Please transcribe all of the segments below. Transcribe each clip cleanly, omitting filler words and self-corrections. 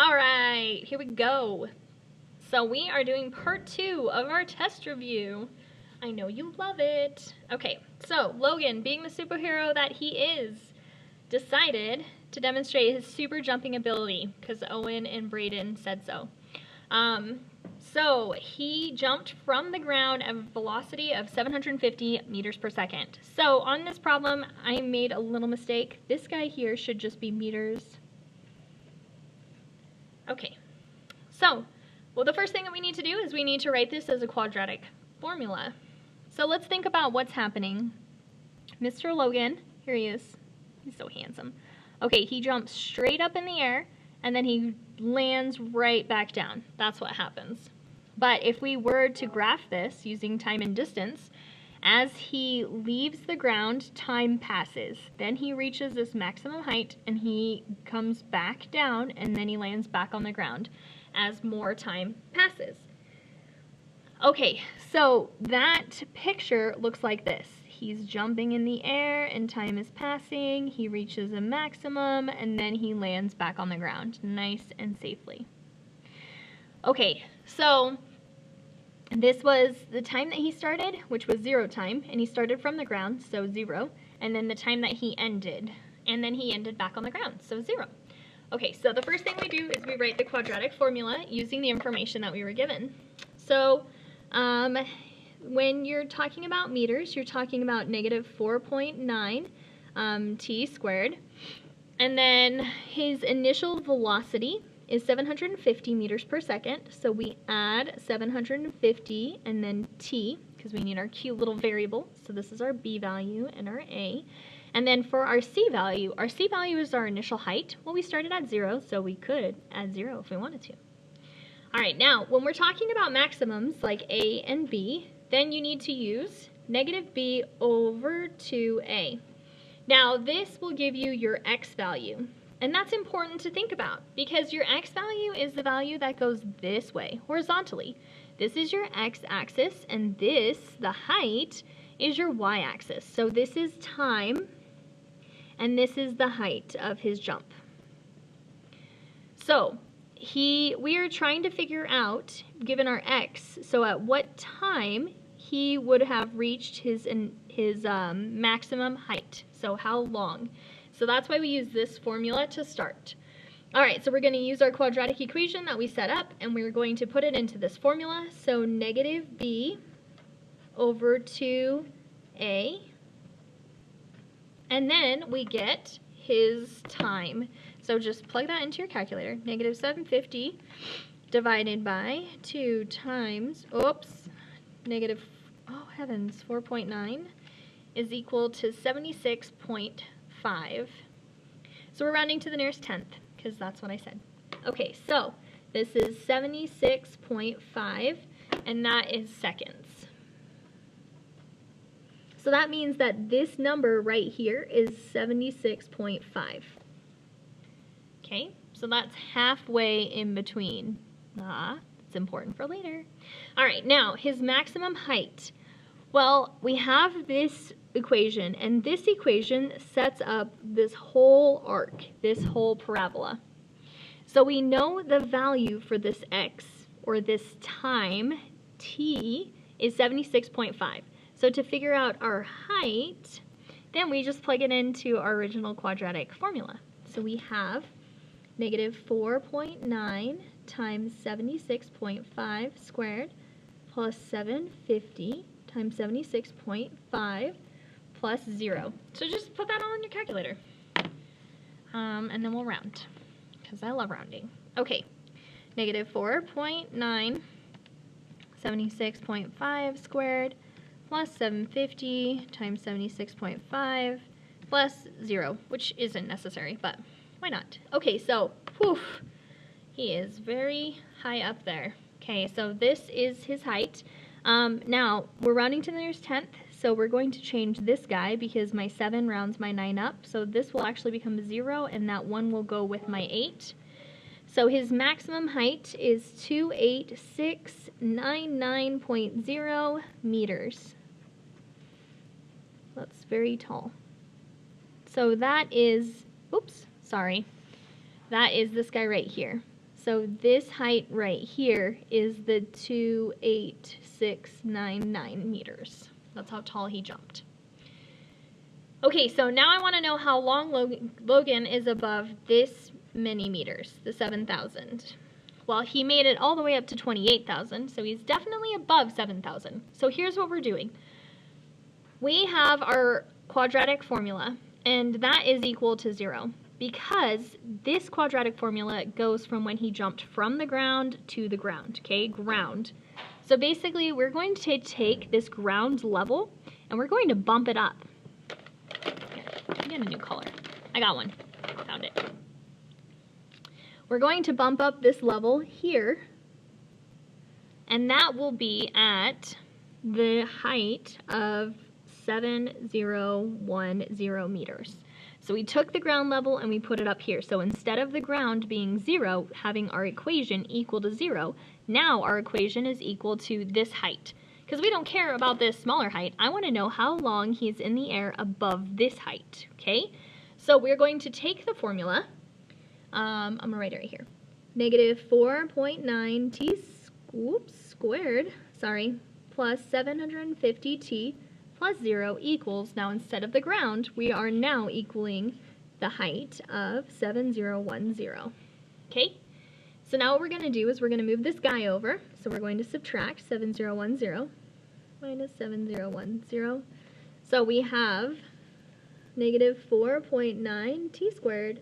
All right, here we go. So we are doing part 2 of our test review. I know you love it. Okay, so Logan, being the superhero that he is, decided to demonstrate his super jumping ability because Owen and Brayden said so. So he jumped from the ground at a velocity of 750 meters per second. So on this problem, I made a little mistake. This guy here should just be meters. Okay, so, well, the first thing that we need to do is we need to write this as a quadratic formula. So let's think about what's happening. Mr. Logan, here he is. He's so handsome. Okay, he jumps straight up in the air, and then he lands right back down. That's what happens. But if we were to graph this using time and distance, as he leaves the ground, time passes. Then he reaches this maximum height, and he comes back down, and then he lands back on the ground as more time passes. Okay, so that picture looks like this. He's jumping in the air, and time is passing. He reaches a maximum, and then he lands back on the ground, nice and safely. Okay, so this was the time that he started, which was 0 time, and he started from the ground, so 0, and then the time that he ended, and then he ended back on the ground, so 0. Okay, so the first thing we do is we write the quadratic formula using the information that we were given. So when you're talking about meters, you're talking about negative 4.9 t squared, and then his initial velocity is 750 meters per second, so we add 750 and then t, because we need our cute little variable, so this is our b value and our a. And then for our c value is our initial height. Well, we started at 0, so we could add 0 if we wanted to. All right, now, when we're talking about maximums like a and b, then you need to use negative b over 2a. Now, this will give you your x value. And that's important to think about because your x value is the value that goes this way, horizontally. This is your x-axis, and this, the height, is your y-axis. So this is time, and this is the height of his jump. So we are trying to figure out, given our x, so at what time he would have reached his maximum height. So how long? So that's why we use this formula to start. All right, so we're going to use our quadratic equation that we set up, and we're going to put it into this formula. So negative b over 2a, and then we get his time. So just plug that into your calculator. Negative 750 divided by 2 times, negative, oh heavens, 4.9 is equal to 76.5. So we're rounding to the nearest tenth because that's what I said. Okay, so this is 76.5, and that is seconds. So that means that this number right here is 76.5. Okay, so that's halfway in between. It's important for later. All right, now his maximum height. Well, we have this equation, and this equation sets up this whole arc, this whole parabola. So we know the value for this x, or this time, t, is 76.5. So to figure out our height, then we just plug it into our original quadratic formula. So we have negative 4.9 times 76.5 squared plus 750 times 76.5 plus 0. So just put that all in your calculator. And then we'll round, because I love rounding. Okay, negative 4.9, 76.5 squared plus 750 times 76.5 plus 0, which isn't necessary, but why not? Okay, so, he is very high up there. Okay, so this is his height. Now, we're rounding to the nearest tenth, so we're going to change this guy because my 7 rounds my 9 up. So this will actually become 0, and that 1 will go with my 8. So his maximum height is 28699.0 meters. That's very tall. So that is, that is this guy right here. So this height right here is the 28699 meters. That's how tall he jumped. Okay, so now I want to know how long Logan is above this many meters, the 7,000. Well, he made it all the way up to 28,000, so he's definitely above 7,000. So here's what we're doing. We have our quadratic formula, and that is equal to 0, because this quadratic formula goes from when he jumped from the ground to the ground, okay, ground. So basically, we're going to take this ground level, and we're going to bump it up. Here, get a new color. I got one. Found it. We're going to bump up this level here, and that will be at the height of 7010 meters. So we took the ground level and we put it up here. So instead of the ground being 0, having our equation equal to 0, now our equation is equal to this height. Because we don't care about this smaller height. I want to know how long he's in the air above this height, okay? So we're going to take the formula. I'm going to write it right here. Negative 4.9 t squared, plus 750t plus 0 equals, now instead of the ground, we are now equaling the height of 7010. Okay? So now what we're going to do is we're going to move this guy over. So we're going to subtract 7010 minus 7010. So we have negative 4.9 t squared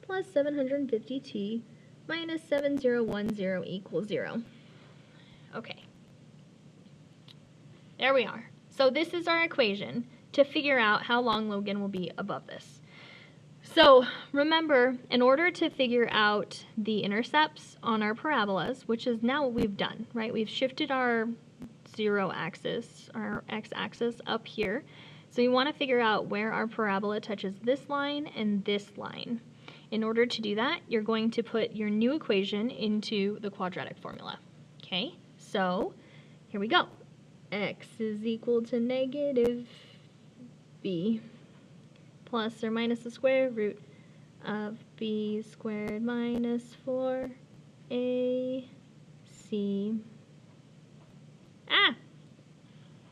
plus 750t minus 7010 equals 0. Okay. There we are. So this is our equation to figure out how long Logan will be above this. So remember, in order to figure out the intercepts on our parabolas, which is now what we've done, right? We've shifted our 0 axis, our x-axis up here. So we want to figure out where our parabola touches this line and this line. In order to do that, you're going to put your new equation into the quadratic formula. Okay, so here we go. X is equal to negative b plus or minus the square root of b squared minus 4ac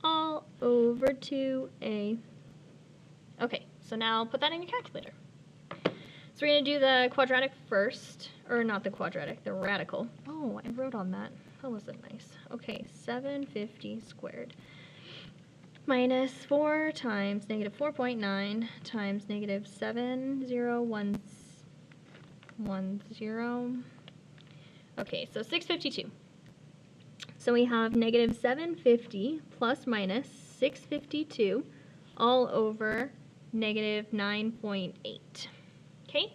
all over 2a. Okay, so now put that in your calculator. So we're going to do the quadratic first, or not the quadratic, the radical. Oh, I wrote on that. That wasn't nice. Okay, 750 squared minus 4 times negative 4.9 times negative 7010. Okay, so 652. So we have negative 750 plus minus 652 all over negative 9.8. Okay,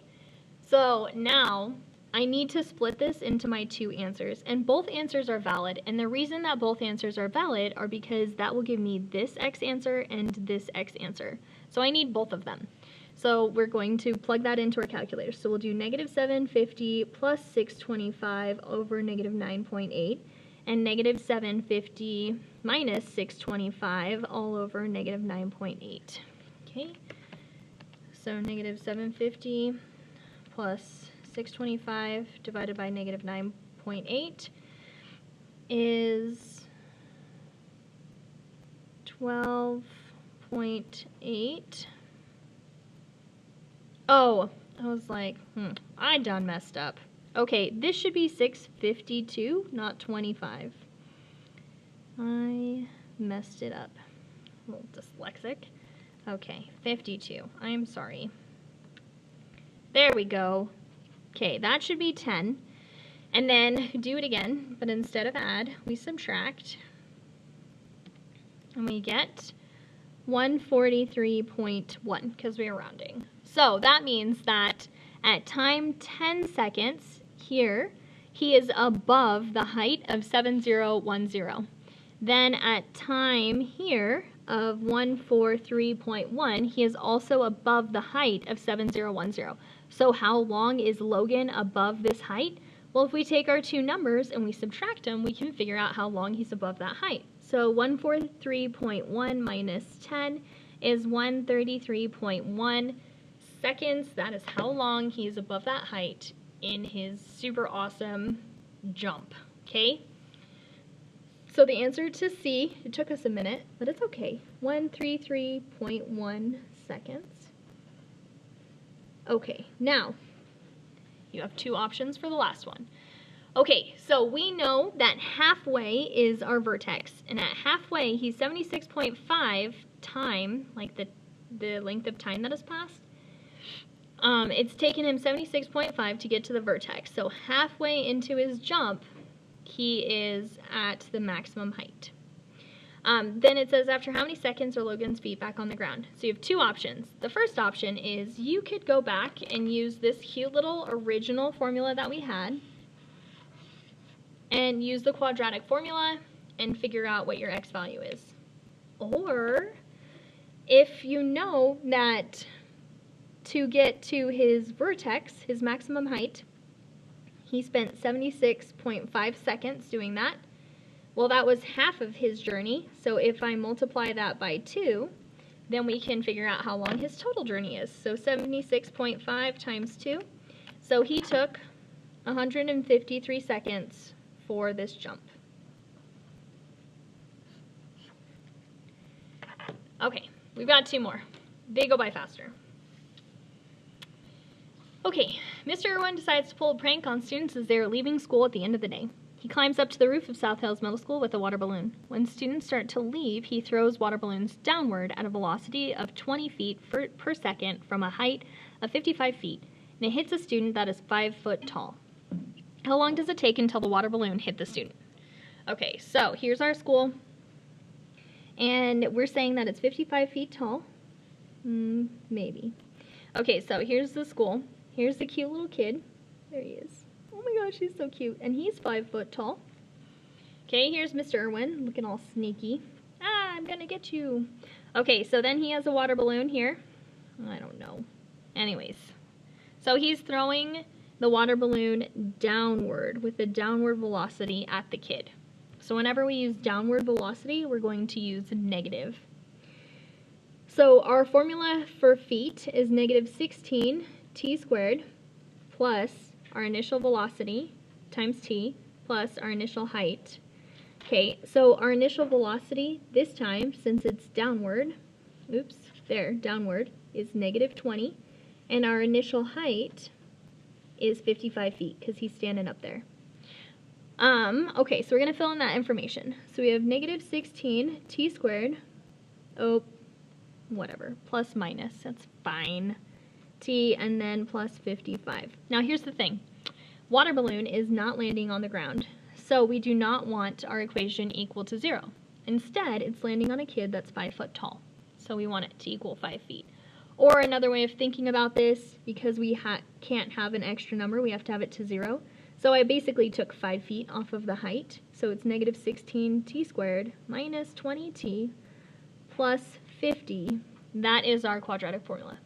so now I need to split this into my two answers, and both answers are valid, and the reason that both answers are valid are because that will give me this x answer and this x answer. So I need both of them. So we're going to plug that into our calculator. So we'll do negative 750 plus 625 over negative 9.8, and negative 750 minus 625 all over negative 9.8. Okay, so negative 750 plus 625 divided by negative 9.8 is 12.8. Oh, I was like, I done messed up. Okay, this should be 652, not 25. I messed it up. A little dyslexic. Okay, 52. I'm sorry. There we go. Okay, that should be 10. And then do it again, but instead of add, we subtract. And we get 143.1 because we are rounding. So that means that at time 10 seconds here, he is above the height of 7010. Then at time here of 143.1, he is also above the height of 7010. So how long is Logan above this height? Well, if we take our two numbers and we subtract them, we can figure out how long he's above that height. So 143.1 minus 10 is 133.1 seconds. That is how long he's above that height in his super awesome jump, okay? So the answer to C, it took us a minute, but it's okay. 133.1 seconds. Okay, now you have two options for the last one. Okay, so we know that halfway is our vertex, and at halfway, he's 76.5 time, like the length of time that has passed. It's taken him 76.5 to get to the vertex. So halfway into his jump, he is at the maximum height. Then it says, after how many seconds are Logan's feet back on the ground? So you have two options. The first option is you could go back and use this cute little original formula that we had and use the quadratic formula and figure out what your x value is. Or if you know that to get to his vertex, his maximum height, he spent 76.5 seconds doing that. Well, that was half of his journey, so if I multiply that by 2, then we can figure out how long his total journey is. So 76.5 times 2. So he took 153 seconds for this jump. Okay, we've got two more. They go by faster. Okay, Mr. Irwin decides to pull a prank on students as they are leaving school at the end of the day. He climbs up to the roof of South Hills Middle School with a water balloon. When students start to leave, he throws water balloons downward at a velocity of 20 feet per second from a height of 55 feet, and it hits a student that is 5 foot tall. How long does it take until the water balloon hit the student? Okay, so here's our school, and we're saying that it's 55 feet tall. Maybe. Okay, so here's the school. Here's the cute little kid. There he is. Oh my gosh, he's so cute. And he's 5 foot tall. Okay, here's Mr. Irwin, looking all sneaky. Ah, I'm gonna get you. Okay, so then he has a water balloon here. I don't know. Anyways, so he's throwing the water balloon downward with a downward velocity at the kid. So whenever we use downward velocity, we're going to use negative. So our formula for feet is negative 16 t squared plus our initial velocity times t plus our initial height. Okay, so our initial velocity this time, since it's downward, downward, is negative 20, and our initial height is 55 feet because he's standing up there. Okay, so we're going to fill in that information. So we have negative 16 t squared, plus minus, that's fine, t, and then plus 55. Now here's the thing. Water balloon is not landing on the ground, so we do not want our equation equal to 0. Instead, it's landing on a kid that's 5 foot tall, so we want it to equal 5 feet. Or another way of thinking about this, because we can't have an extra number, we have to have it to 0. So I basically took 5 feet off of the height, so it's negative 16 t squared minus 20t plus 50. That is our quadratic formula.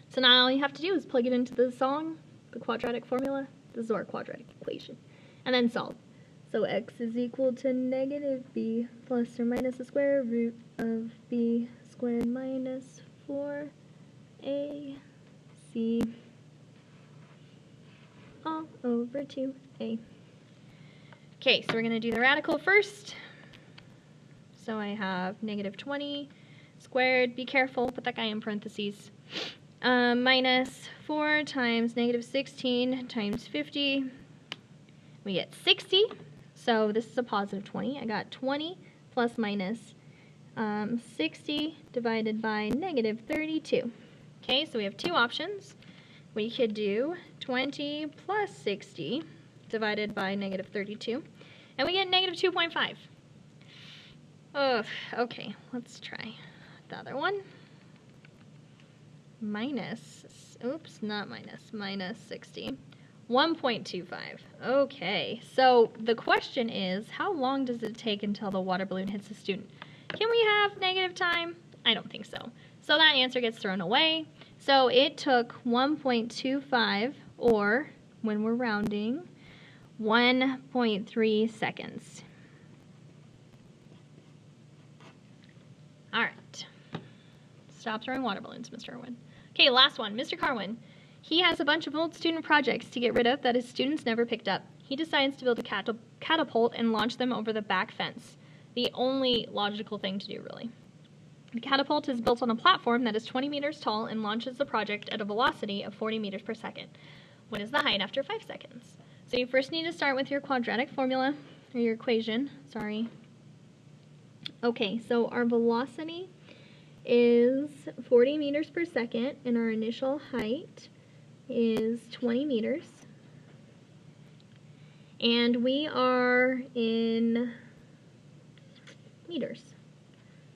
So now all you have to do is plug it into the song, the quadratic formula. This is our quadratic equation. And then solve. So x is equal to negative b plus or minus the square root of b squared minus 4ac all over 2a. Okay, so we're going to do the radical first. So I have negative 20 squared. Be careful, put that guy in parentheses. Minus 4 times negative 16 times 50. We get 60. So this is a positive 20. I got 20 plus minus 60 divided by negative 32. Okay, so we have two options. We could do 20 plus 60 divided by negative 32. And we get negative 2.5. Okay, let's try the other one. Minus 60. 1.25. Okay, so the question is, how long does it take until the water balloon hits the student? Can we have negative time? I don't think so. So that answer gets thrown away. So it took 1.25, or, when we're rounding, 1.3 seconds. All right. Stop throwing water balloons, Mr. Irwin. Okay, last one. Mr. Carwin. He has a bunch of old student projects to get rid of that his students never picked up. He decides to build a catapult and launch them over the back fence. The only logical thing to do, really. The catapult is built on a platform that is 20 meters tall and launches the project at a velocity of 40 meters per second. What is the height after 5 seconds? So you first need to start with your quadratic formula, or your equation, sorry. Okay, so our velocity is 40 meters per second, and our initial height is 20 meters. And we are in meters.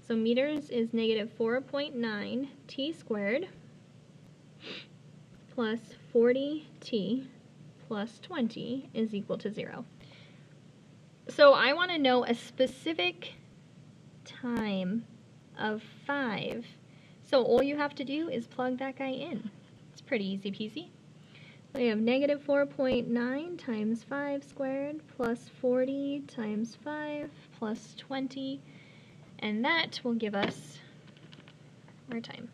So meters is negative 4.9 t squared plus 40t plus 20 is equal to 0. So I want to know a specific time of 5. So all you have to do is plug that guy in. It's pretty easy peasy. So we have negative 4.9 times 5 squared plus 40 times 5 plus 20. And that will give us our time.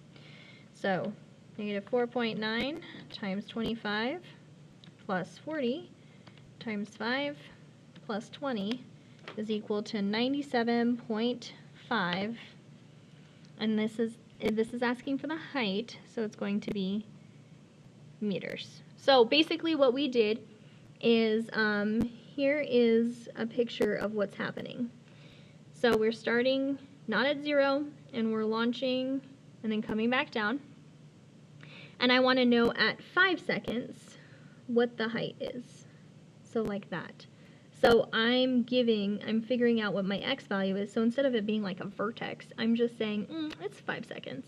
So negative 4.9 times 25 plus 40 times 5 plus 20 is equal to 97.5. And this is asking for the height, so it's going to be meters. So basically what we did is, here is a picture of what's happening. So we're starting not at 0, and we're launching and then coming back down. And I want to know at 5 seconds what the height is. So like that. So I'm figuring out what my x value is. So instead of it being like a vertex, I'm just saying, it's 5 seconds.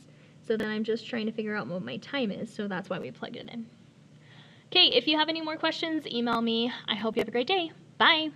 So then I'm just trying to figure out what my time is. So that's why we plugged it in. Okay, if you have any more questions, email me. I hope you have a great day. Bye.